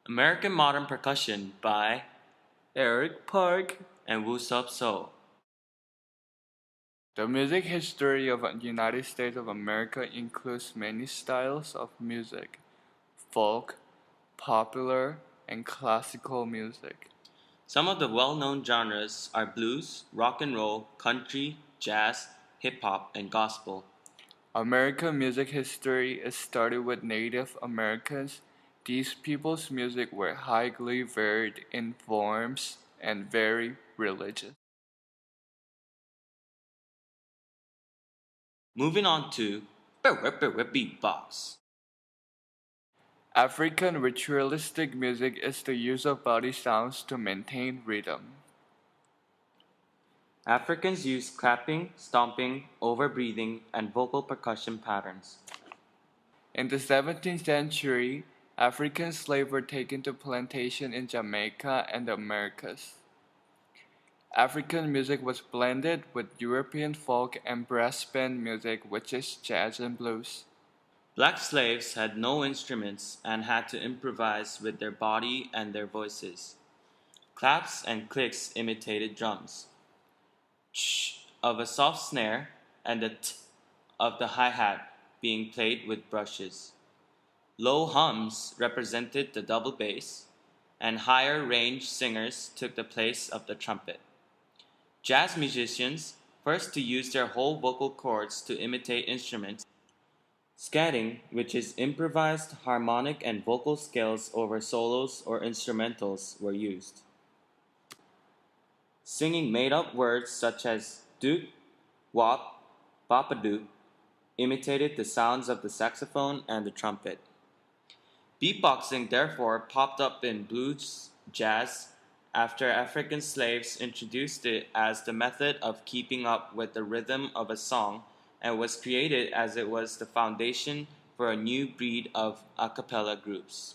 American Modern Percussion by Eric Park and Woo-Sup So. The music history of the United States of America includes many styles of music: folk, popular, and classical music. Some of the well-known genres are blues, rock and roll, country, jazz, hip hop, and gospel. American music history is started with Native Americans. These people's music were highly varied in forms and very religious. Moving on to beatbox. African ritualistic music is the use of body sounds to maintain rhythm. Africans use clapping, stomping, overbreathing, and vocal percussion patterns. In the 17th century, African slaves were taken to plantations in Jamaica and the Americas. African music was blended with European folk and brass band music, which is jazz and blues. Black slaves had no instruments and had to improvise with their body and their voices. Claps and clicks imitated drums. Ch of a soft snare and the t of the hi-hat being played with brushes. Low hums represented the double bass, and higher range singers took the place of the trumpet. Jazz musicians first to use their whole vocal cords to imitate instruments. Scatting, which is improvised harmonic and vocal scales over solos or instrumentals, were used. Singing made-up words such as doot, wop, bapadoot imitated the sounds of the saxophone and the trumpet. Beatboxing therefore popped up in blues, jazz, after African slaves introduced it as the method of keeping up with the rhythm of a song, and was created as it was the foundation for a new breed of a cappella groups.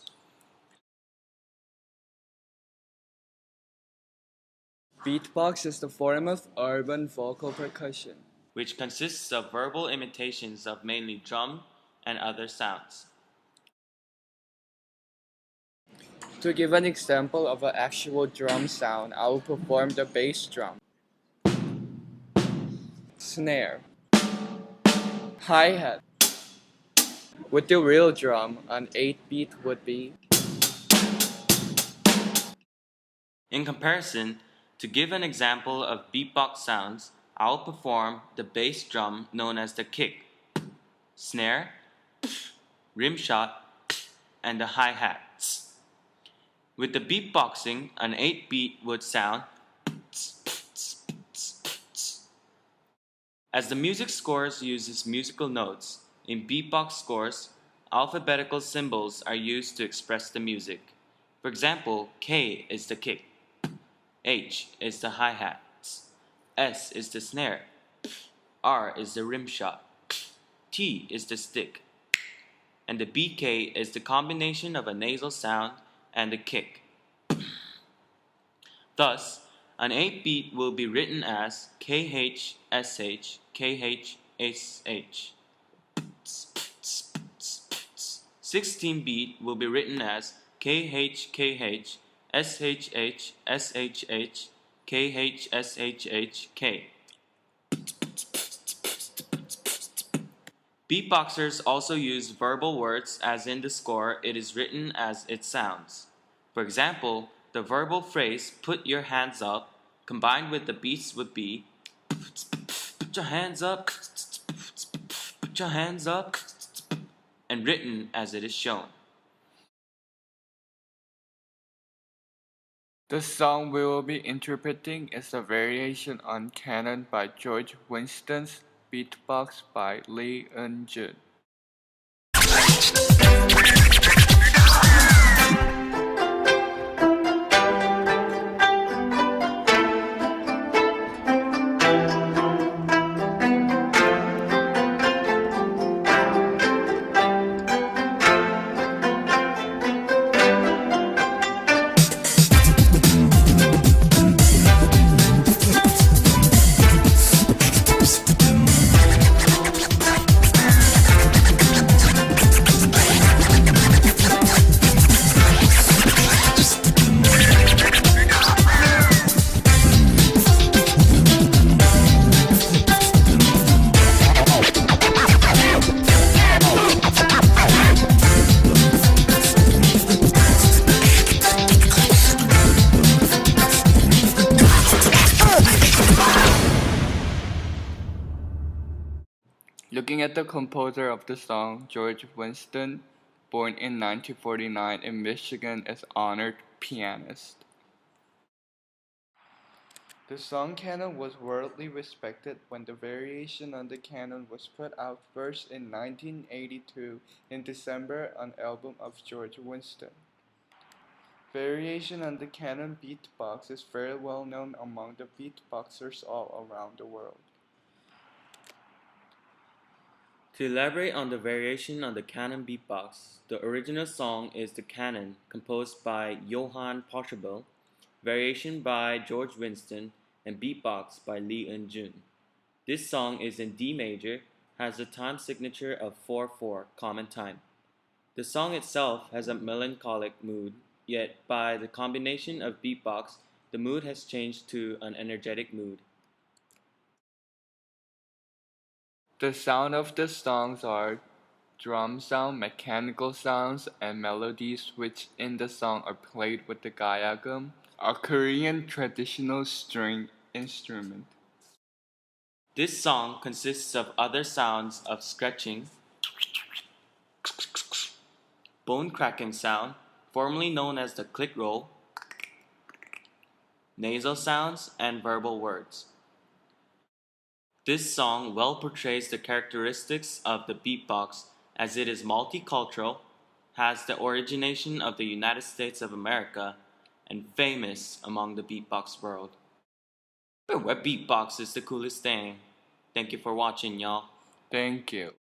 Beatbox is the form of urban vocal percussion, which consists of verbal imitations of mainly drum and other sounds. To give an example of an actual drum sound, I will perform the bass drum, snare, hi-hat. With the real drum, an 8-beat would be. In comparison, to give an example of beatbox sounds, I'll perform the bass drum known as the kick, snare, rim shot, and the hi-hats. With the beatboxing, an 8-beat would sound. As the music scores uses musical notes, in beatbox scores, alphabetical symbols are used to express the music. For example, K is the kick, H is the hi-hat, S is the snare, R is the rim shot, T is the stick, and the BK is the combination of a nasal sound and a kick. Thus, an 8-beat will be written as KH-SH, KH-SH. 16-beat will be written as KH-KH, SHH, SHH, KH-SHH-K. Beatboxers also use verbal words, as in the score it is written as it sounds. For example, the verbal phrase "put your hands up" combined with the beats would be "put your hands up, put your hands up," and written as it is shown. The song we will be interpreting is a variation on Canon by George Winston's Beatbox by Lee Eun-jun. Looking at the composer of the song, George Winston, born in 1949 in Michigan, is honored pianist. The song canon was widely respected when the variation on the canon was put out first in 1982 in December on album of George Winston. Variation on the canon beatbox is very well known among the beatboxers all around the world. To elaborate on the variation on the canon beatbox, the original song is the canon composed by Johann Pachelbel, variation by George Winston, and beatbox by Lee Eun-jun. This song is in D major, has a time signature of 4/4 common time. The song itself has a melancholic mood, yet by the combination of beatbox, the mood has changed to an energetic mood. The sound of the songs are drum sound, mechanical sounds, and melodies which in the song are played with the gayagum, a Korean traditional string instrument. This song consists of other sounds of scratching, bone cracking sound, formerly known as the click roll, nasal sounds, and verbal words. This song well portrays the characteristics of the beatbox as it is multicultural, has the origination of the United States of America, and famous among the beatbox world. But what beatbox is the coolest thing? Thank you for watching, y'all. Thank you.